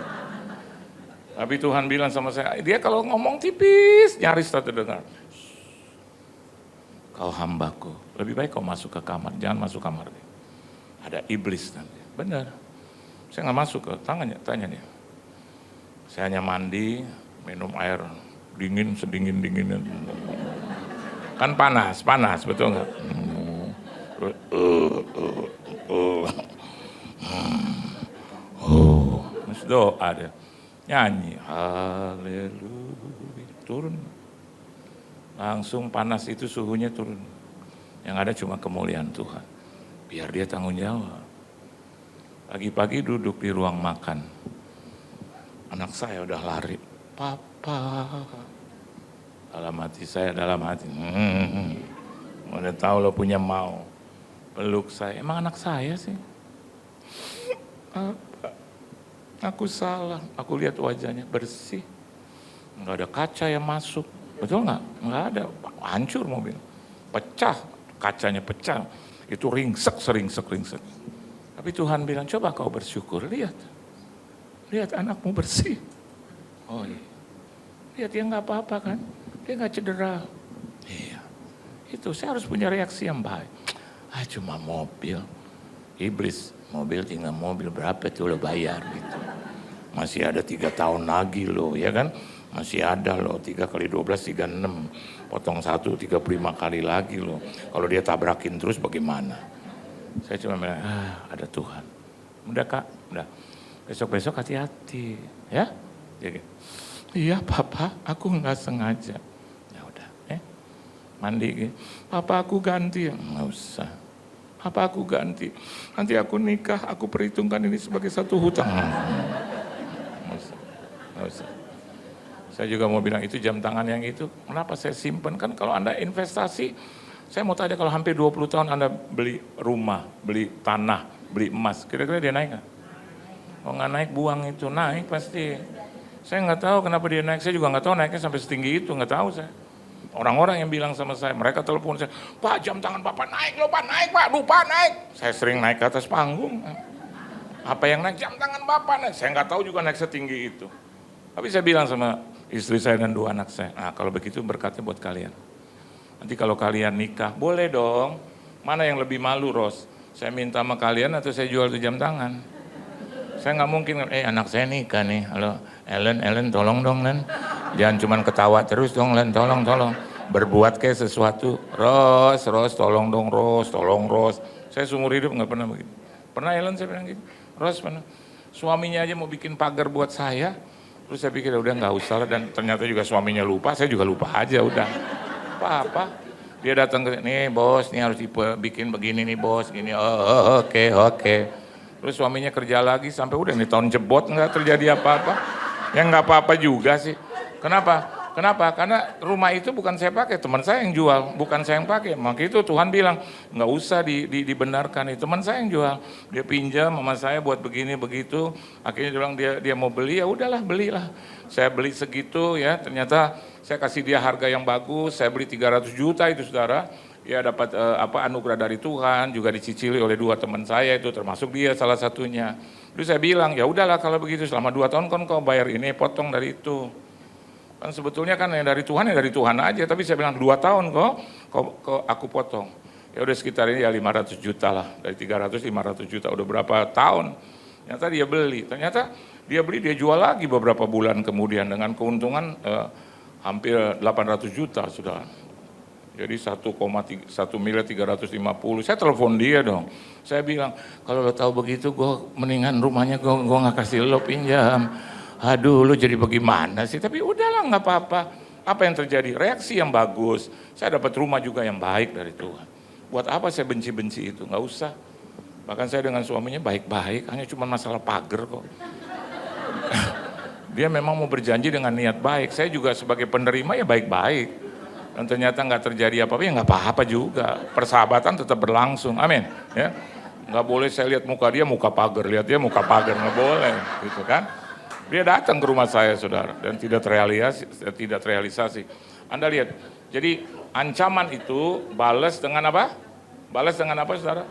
Tapi Tuhan bilang sama saya, dia kalau ngomong tipis, nyaris tak terdengar. Kau hambaku, lebih baik kau masuk ke kamar, jangan masuk kamar. Ada iblis nanti. Benar, saya nggak masuk ke tangannya, tanya dia. Saya hanya mandi, minum air dingin, sedingin-dinginnya. Kan panas, betul nggak? Terus doa dia. Nyanyi, haleluya, turun. Langsung panas itu suhunya turun. Yang ada cuma kemuliaan Tuhan. Biar dia tanggung jawab. Pagi-pagi duduk di ruang makan. Anak saya udah lari. Papa. Dalam hati saya, udah tahu lo punya mau. Peluk saya, emang anak saya sih? Aku salah, aku lihat wajahnya bersih, nggak ada kaca yang masuk, betul nggak? Nggak ada, hancur mobil, pecah, kacanya pecah, itu ringsek. Tapi Tuhan bilang, coba kau bersyukur, lihat anakmu bersih. Oh iya. Lihat dia nggak apa-apa kan, dia nggak cedera. Iya, itu saya harus punya reaksi yang baik. Cuma mobil, iblis, mobil tinggal mobil berapa tuh lo bayar gitu. Masih ada 3 tahun lagi loh, ya kan? Masih ada loh, 3 kali 12, 36. Potong 1, 35 kali lagi loh. Kalau dia tabrakin terus bagaimana? Saya cuma bilang, ada Tuhan. Udah Kak, udah. Besok-besok hati-hati, ya. Jadi, iya Papa, aku nggak sengaja. Ya udah, mandi gitu. Papa aku ganti, nggak usah. Papa aku ganti. Nanti aku nikah, aku perhitungkan ini sebagai satu hutang. Nggak usah. Saya juga mau bilang itu jam tangan yang itu, kenapa saya simpen? Kan kalau Anda investasi, saya mau tanya kalau hampir 20 tahun Anda beli rumah, beli tanah, beli emas, kira-kira dia naik nggak? Kalau nggak naik buang itu, naik pasti. Saya nggak tahu kenapa dia naik, saya juga nggak tahu naiknya sampai setinggi itu, nggak tahu saya. Orang-orang yang bilang sama saya, mereka telepon saya, Pak jam tangan Bapak naik loh Pak, naik Pak, lupa naik. Saya sering naik ke atas panggung. Apa yang naik? Jam tangan Bapak naik. Saya nggak tahu juga naik setinggi itu. Tapi saya bilang sama istri saya dan 2 anak saya, nah kalau begitu berkatnya buat kalian. Nanti kalau kalian nikah, boleh dong. Mana yang lebih malu Ros? Saya minta sama kalian atau saya jual tuh jam tangan? Saya nggak mungkin, anak saya nikah nih, halo Ellen tolong dong Len. Jangan cuman ketawa terus dong Len, tolong. Berbuat kayak sesuatu, Ros tolong dong Ros, tolong Ros. Saya seumur hidup nggak pernah begitu. Pernah Ellen saya bilang gitu, Ros pernah. Suaminya aja mau bikin pagar buat saya, terus saya pikir udah nggak usah lah, dan ternyata juga suaminya lupa, saya juga lupa aja udah. Apa? Dia datang ke nih bos, nih harus bikin begini nih bos, gini. Oke. Terus suaminya kerja lagi sampai udah nih tahun jebot nggak terjadi apa-apa. Ya nggak apa-apa juga sih. Kenapa? Karena rumah itu bukan saya pakai, teman saya yang jual, bukan saya yang pakai. Maka itu Tuhan bilang nggak usah dibenarkan, itu teman saya yang jual. Dia pinjam sama saya buat begini begitu. Akhirnya dia bilang dia mau beli, ya udahlah belilah. Saya beli segitu ya, ternyata saya kasih dia harga yang bagus. Saya beli 300 juta itu saudara. Ya dapat anugerah dari Tuhan, juga dicicili oleh 2 teman saya itu, termasuk dia salah satunya. Terus saya bilang ya udahlah kalau begitu selama 2 tahun kan kau bayar ini, potong dari itu. Kan sebetulnya kan yang dari Tuhan aja, tapi saya bilang 2 tahun kok aku potong. Ya udah sekitar ini ya 500 juta lah, dari 300 500 juta, udah berapa tahun. Ternyata dia beli, dia jual lagi beberapa bulan kemudian dengan keuntungan hampir 800 juta sudah. Jadi 1,3 miliar 350. Saya telepon dia dong. Saya bilang, kalau lo tahu begitu, gue mendingan rumahnya gue nggak kasih lo pinjam. Aduh, lo jadi bagaimana sih? Tapi udahlah, nggak apa-apa. Apa yang terjadi? Reaksi yang bagus. Saya dapat rumah juga yang baik dari Tuhan. Buat apa saya benci-benci itu? Nggak usah. Bahkan saya dengan suaminya baik-baik, hanya cuma masalah pagar kok. Dia memang mau berjanji dengan niat baik. Saya juga sebagai penerima ya baik-baik. Dan ternyata nggak terjadi apa-apa, ya nggak apa-apa juga. Persahabatan tetap berlangsung, amin. Ya, nggak boleh saya lihat muka dia muka pagar, lihat dia muka pagar, nggak boleh, gitu kan? Dia datang ke rumah saya, saudara, dan tidak terrealisasi. Anda lihat, jadi ancaman itu balas dengan apa? Balas dengan apa, saudara?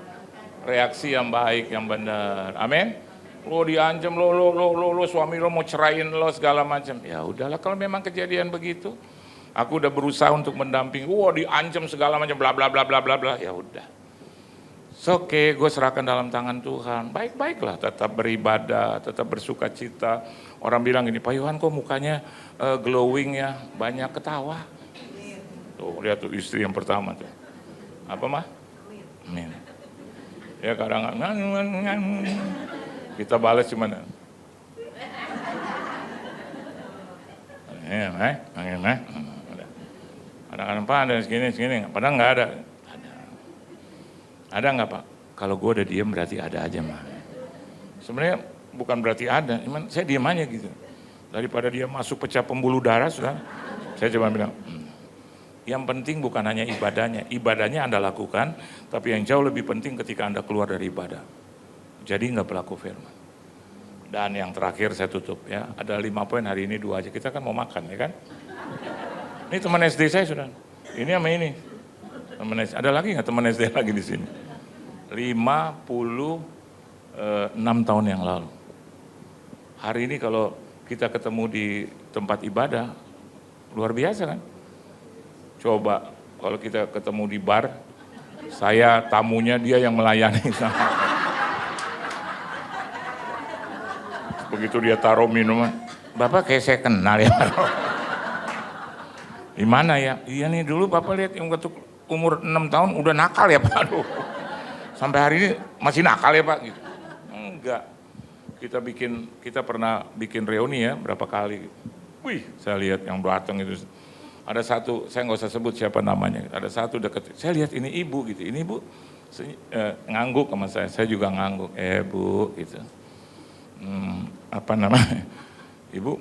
Reaksi yang baik, yang benar, amin. Lo diancam, lo suami lo mau ceraiin lo segala macam. Ya udahlah kalau memang kejadian begitu. Aku udah berusaha untuk mendampingi, diancam segala macam, bla bla bla bla bla bla, ya udah. Oke, gue serahkan dalam tangan Tuhan. Baik-baiklah, tetap beribadah, tetap bersuka cita. Orang bilang gini, Pak Yohan kok mukanya glowing ya, banyak ketawa. Tuh, lihat tuh istri yang pertama tuh. Apa mah? Amin. Ya kadang kita balas cuman. Kadang-kadang Pak ada segini, padahal nggak ada. Ada nggak Pak? Kalau gue udah diem berarti ada aja mah. Sebenarnya bukan berarti ada, cuman saya diem aja gitu. Daripada dia masuk pecah pembuluh darah, sudah. Saya cuma bilang, yang penting bukan hanya ibadahnya Anda lakukan, tapi yang jauh lebih penting ketika Anda keluar dari ibadah. Jadi nggak pelaku firman. Dan yang terakhir saya tutup ya, ada 5 poin hari ini 2 aja. Kita kan mau makan ya kan? Ini teman SD saya sudah. Ini sama ini. Teman SD. Ada lagi nggak teman SD lagi di sini? 56 tahun yang lalu. Hari ini kalau kita ketemu di tempat ibadah, luar biasa kan? Coba kalau kita ketemu di bar, saya tamunya, dia yang melayani. Begitu dia taruh minuman, Bapak kayak saya kenal ya. Di mana ya? Iya nih, dulu Bapak lihat yang waktu umur 6 tahun udah nakal ya Pak. Aduh. Sampai hari ini masih nakal ya Pak gitu. Enggak. Kita pernah bikin reuni ya berapa kali. Wih, saya lihat yang datang itu. Ada satu, saya nggak usah sebut siapa namanya. Ada satu deket, saya lihat ini ibu gitu. Ini ibu ngangguk sama saya juga ngangguk. Bu gitu. Apa namanya? Ibu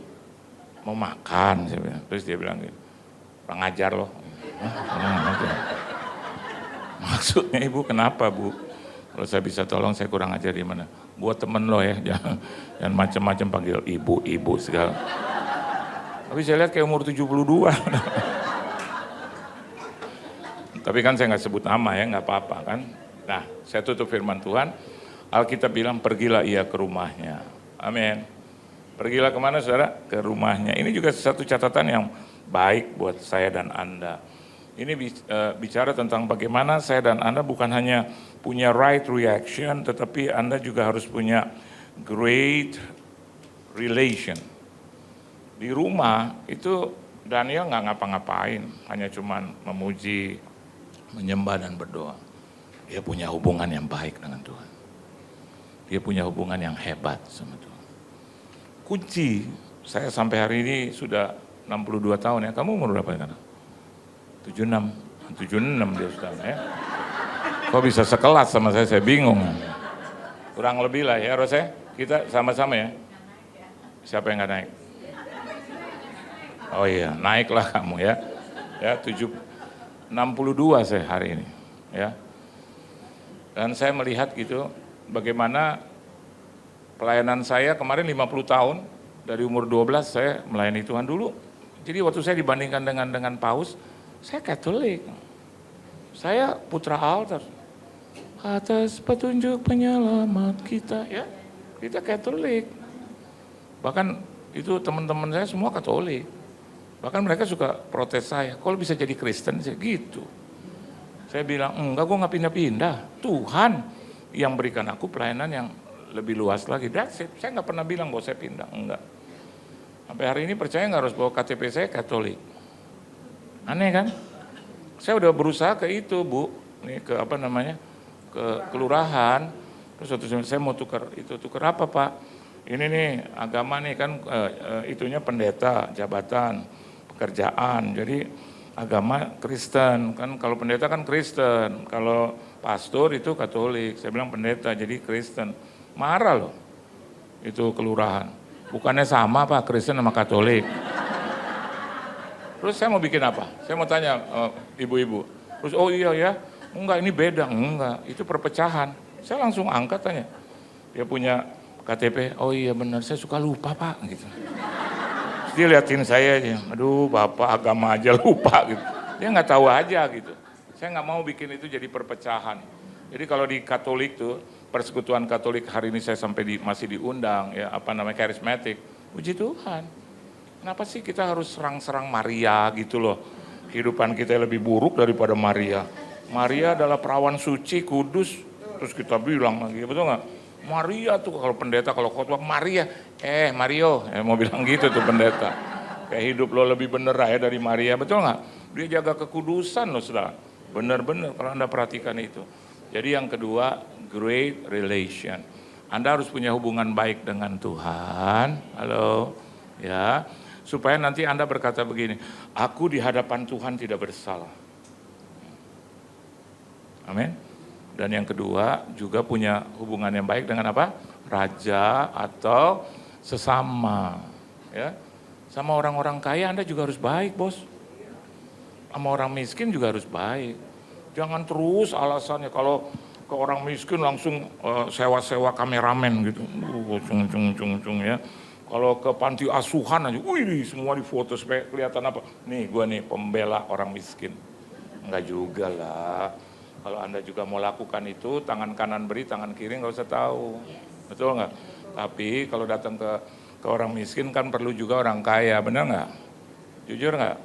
mau makan, saya bilang. Terus dia bilang gitu. Kurang ajar loh. Maksudnya ibu kenapa Bu? Kalau saya bisa tolong saya kurang ajar di mana? Buat temen lo ya, jangan macam-macam panggil ibu segala. Tapi saya lihat kayak umur 72. Tapi kan saya nggak sebut nama ya, nggak apa-apa kan. Nah, saya tutup firman Tuhan. Alkitab bilang pergilah ia ke rumahnya. Amin. Pergilah kemana saudara? Ke rumahnya. Ini juga satu catatan yang baik buat saya dan Anda. Ini bicara tentang bagaimana saya dan Anda bukan hanya punya right reaction, tetapi Anda juga harus punya great relation. Di rumah itu Daniel nggak ngapa-ngapain, hanya cuman memuji, menyembah dan berdoa. Dia punya hubungan yang baik dengan Tuhan. Dia punya hubungan yang hebat sama Tuhan. Kunci, saya sampai hari ini sudah 62 tahun ya. Kamu umur berapa ya? 76 dia sudah ya. Kok bisa sekelas sama saya bingung. Kurang lebih lah ya Rose, kita sama-sama ya. Siapa yang nggak naik? Oh iya, naiklah kamu ya. Ya, 62 saya hari ini ya. Dan saya melihat gitu bagaimana pelayanan saya kemarin 50 tahun, dari umur 12 saya melayani Tuhan dulu. Jadi waktu saya dibandingkan dengan Paus, saya Katolik. Saya putra altar. Atas petunjuk penyelamat kita ya. Kita Katolik. Bahkan itu teman-teman saya semua Katolik. Bahkan mereka suka protes saya, kalau bisa jadi Kristen saya gitu. Saya bilang, enggak, gue nggak pindah-pindah. Tuhan yang berikan aku pelayanan yang lebih luas lagi. That's it. Saya nggak pernah bilang bahwa saya pindah, enggak. Sampai hari ini percaya nggak harus bawa KTP saya Katolik. Aneh kan? Saya udah berusaha ke itu Bu, nih ke apa namanya, ke kelurahan. Terus waktu saya mau tukar apa Pak? Ini nih agama nih kan itunya pendeta, jabatan, pekerjaan. Jadi agama Kristen kan, kalau pendeta kan Kristen, kalau pastor itu Katolik. Saya bilang pendeta jadi Kristen. Marah loh itu kelurahan. Bukannya sama Pak Kristen sama Katolik. Terus saya mau bikin apa? Saya mau tanya ibu-ibu. Terus oh iya ya, enggak ini beda, enggak itu perpecahan. Saya langsung angkat tanya. Dia punya KTP, oh iya benar saya suka lupa Pak gitu. Terus dia liatin saya aja, aduh Bapak agama aja lupa gitu. Dia nggak tahu aja gitu. Saya nggak mau bikin itu jadi perpecahan. Jadi kalau di Katolik tuh, Persekutuan Katolik hari ini saya sampai masih diundang ya apa namanya karismatik. Puji Tuhan. Kenapa sih kita harus serang-serang Maria gitu loh? Kehidupan kita lebih buruk daripada Maria. Maria adalah perawan suci, kudus. Terus kita bilang lagi, betul nggak? Maria tuh kalau pendeta, kalau khotbah Maria. Mario, mau bilang gitu tuh pendeta. Kayak hidup lo lebih bener ya dari Maria, betul nggak? Dia jaga kekudusan loh saudara. Bener-bener kalau Anda perhatikan itu. Jadi yang kedua, great relation. Anda harus punya hubungan baik dengan Tuhan. Halo, ya. Supaya nanti Anda berkata begini, aku di hadapan Tuhan tidak bersalah. Amin. Dan yang kedua juga punya hubungan yang baik dengan apa? Raja atau sesama. Ya. Sama orang-orang kaya Anda juga harus baik bos. Sama orang miskin juga harus baik. Jangan terus alasannya kalau ke orang miskin langsung sewa-sewa kameramen gitu. Cung ya. Kalau ke panti asuhan aja, wih semua difoto supaya kelihatan apa? Nih gue nih pembela orang miskin. Enggak juga lah. Kalau Anda juga mau lakukan itu, tangan kanan beri, tangan kiri nggak usah tahu. Betul nggak? Tapi kalau datang ke ke orang miskin kan perlu juga orang kaya, benar nggak? Jujur nggak?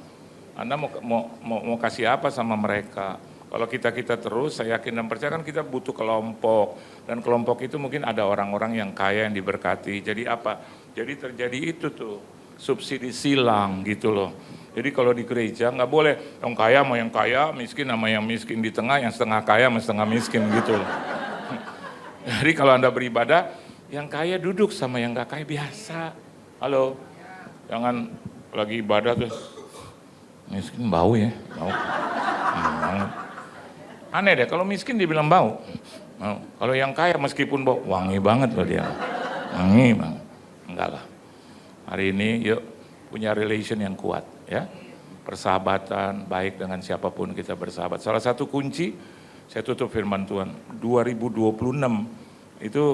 Anda mau kasih apa sama mereka? Kalau kita terus, saya yakin dan percaya kan kita butuh kelompok. Dan kelompok itu mungkin ada orang-orang yang kaya yang diberkati. Jadi apa? Jadi terjadi itu tuh, subsidi silang gitu loh. Jadi kalau di gereja nggak boleh yang kaya sama yang kaya, miskin sama yang miskin di tengah, yang setengah kaya sama setengah miskin gitu loh. Jadi kalau Anda beribadah, yang kaya duduk sama yang nggak kaya biasa. Halo, jangan lagi ibadah tuh, miskin bau ya, bau. Aneh deh, kalau miskin dibilang bau. Kalau yang kaya meskipun bau, wangi banget loh dia. Wangi banget. Enggak lah. Hari ini yuk punya relation yang kuat ya. Persahabatan baik dengan siapapun kita bersahabat. Salah satu kunci, saya tutup firman Tuhan, 2026 itu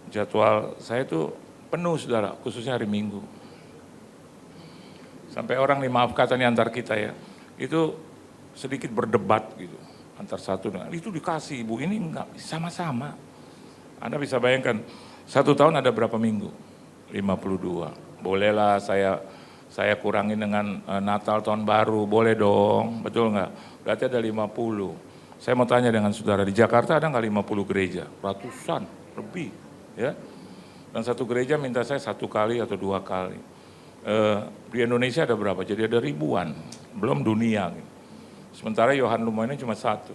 jadwal saya itu penuh saudara, khususnya hari Minggu. Sampai orang maaf kata nih antar kita ya, itu sedikit berdebat gitu, antar satu dengan itu dikasih ibu, ini enggak, sama-sama. Anda bisa bayangkan, 1 tahun ada berapa minggu? 52. Bolehlah saya kurangin dengan Natal tahun baru, boleh dong, betul nggak? Berarti ada 50. Saya mau tanya dengan saudara, di Jakarta ada nggak 50 gereja? Ratusan, lebih. Ya. Dan satu gereja minta saya 1 kali atau 2 kali. Di Indonesia ada berapa? Jadi ada ribuan, belum dunia. Gitu. Sementara Yohan Lumoyana cuma 1.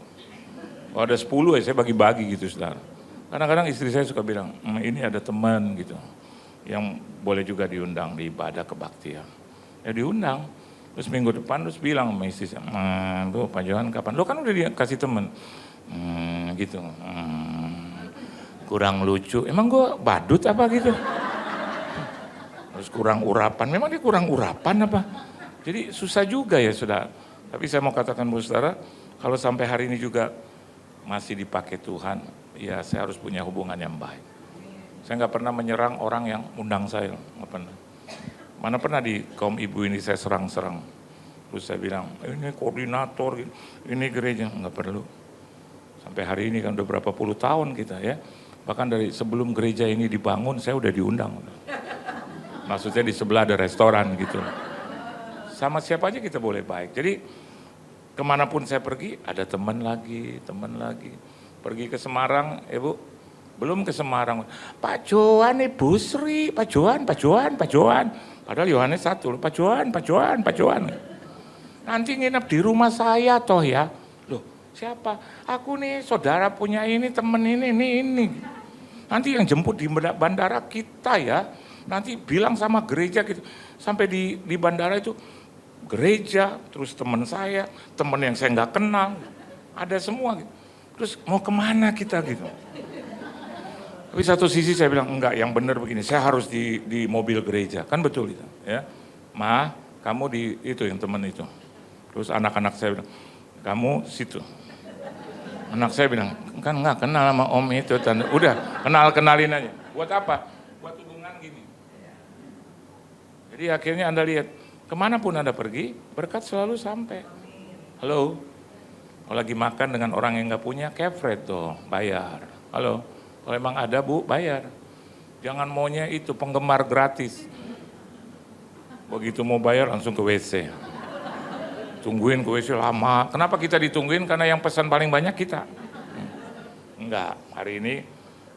Kalau ada 10 ya saya bagi-bagi gitu saudara. Kadang-kadang istri saya suka bilang, ini ada teman gitu, yang boleh juga diundang di ibadah kebaktian. Ya diundang, terus minggu depan terus bilang sama istri saya, tuh Pak Johan kapan? Lo kan udah dikasih teman, gitu. Kurang lucu, emang gue badut apa gitu? Terus kurang urapan, memang dia kurang urapan apa? Jadi susah juga ya saudara. Tapi saya mau katakan buat saudara, kalau sampai hari ini juga masih dipakai Tuhan, ya saya harus punya hubungan yang baik. Saya nggak pernah menyerang orang yang undang saya, nggak pernah. Mana pernah di kaum ibu ini saya serang-serang. Terus saya bilang, ini koordinator, ini gereja, nggak perlu. Sampai hari ini kan udah berapa puluh tahun kita ya. Bahkan dari sebelum gereja ini dibangun, saya udah diundang. Maksudnya di sebelah ada restoran gitu. Sama siapa aja kita boleh baik. Jadi kemanapun saya pergi, ada teman lagi. Pergi ke Semarang, Ibu, belum ke Semarang. Pak Johan, Ibu Sri, Pak Johan. Padahal Yohanes 1, Pak Johan. Nanti nginep di rumah saya toh ya. Loh, siapa? Aku nih saudara punya ini, temen ini. Nanti yang jemput di bandara kita ya. Nanti bilang sama gereja gitu. Sampai di bandara itu gereja, terus teman saya, teman yang saya nggak kenal, ada semua gitu. Terus mau kemana kita gitu. Tapi satu sisi saya bilang enggak, yang benar begini, saya harus di mobil gereja, kan betul itu ya. Ma, kamu di itu yang teman itu. Terus anak-anak saya bilang, kamu situ. Anak saya bilang, kan nggak kenal sama om itu. Udah, kenalin aja. Buat apa? Buat hubungan gini. Jadi akhirnya Anda lihat, kemanapun Anda pergi, berkat selalu sampai. Halo, kalau lagi makan dengan orang yang nggak punya, kefret tuh, bayar. Halo, kalau emang ada Bu, bayar. Jangan maunya itu penggemar gratis. Begitu mau bayar langsung ke WC. Tungguin ke WC lama. Kenapa kita ditungguin? Karena yang pesan paling banyak kita. Enggak, hari ini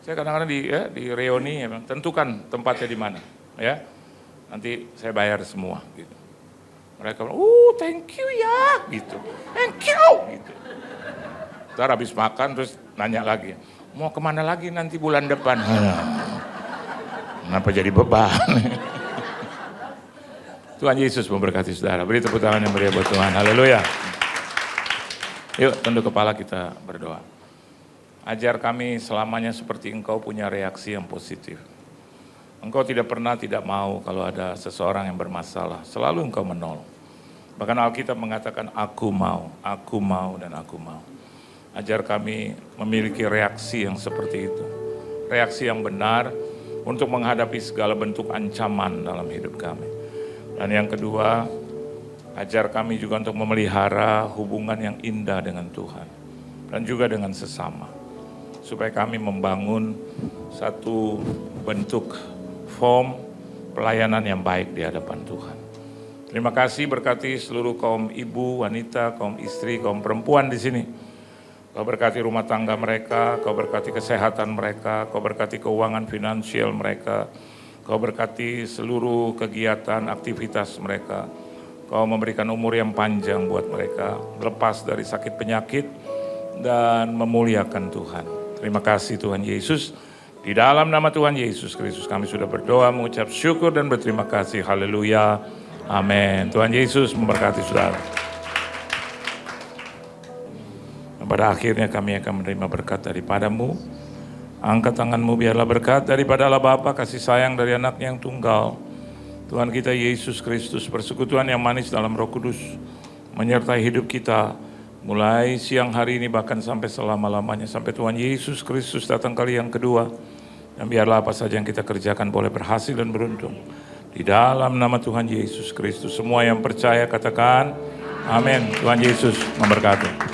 saya kadang-kadang di reuni ya, tentukan tempatnya di mana, ya. Nanti saya bayar semua gitu. Mereka bilang, thank you ya, gitu. Thank you, gitu. Ntar habis makan terus nanya lagi, mau kemana lagi nanti bulan depan? Kenapa jadi beban? Tuhan Yesus memberkati saudara. Beri tepuk tangan yang meriah buat Tuhan. Haleluya. Yuk, tunduk kepala kita berdoa. Ajar kami selamanya seperti Engkau punya reaksi yang positif. Engkau tidak pernah tidak mau kalau ada seseorang yang bermasalah. Selalu Engkau menolong. Bahkan Alkitab mengatakan, aku mau, dan aku mau. Ajar kami memiliki reaksi yang seperti itu. Reaksi yang benar untuk menghadapi segala bentuk ancaman dalam hidup kami. Dan yang kedua, ajar kami juga untuk memelihara hubungan yang indah dengan Tuhan. Dan juga dengan sesama. Supaya kami membangun satu bentuk form pelayanan yang baik di hadapan Tuhan. Terima kasih, berkati seluruh kaum ibu, wanita, kaum istri, kaum perempuan di sini. Kau berkati rumah tangga mereka, Kau berkati kesehatan mereka, Kau berkati keuangan finansial mereka, Kau berkati seluruh kegiatan, aktivitas mereka. Kau memberikan umur yang panjang buat mereka, lepas dari sakit penyakit dan memuliakan Tuhan. Terima kasih Tuhan Yesus. Di dalam nama Tuhan Yesus Kristus kami sudah berdoa, mengucap syukur dan berterima kasih. Haleluya. Amin. Tuhan Yesus memberkati saudara. Pada akhirnya kami akan menerima berkat daripadamu. Angkat tanganmu, biarlah berkat daripada Allah Bapa, kasih sayang dari anaknya yang tunggal, Tuhan kita Yesus Kristus, persekutuan yang manis dalam Roh Kudus, menyertai hidup kita, mulai siang hari ini bahkan sampai selama-lamanya, sampai Tuhan Yesus Kristus datang kali yang kedua. Dan biarlah apa saja yang kita kerjakan boleh berhasil dan beruntung. Di dalam nama Tuhan Yesus Kristus, semua yang percaya katakan, amin. Tuhan Yesus memberkati.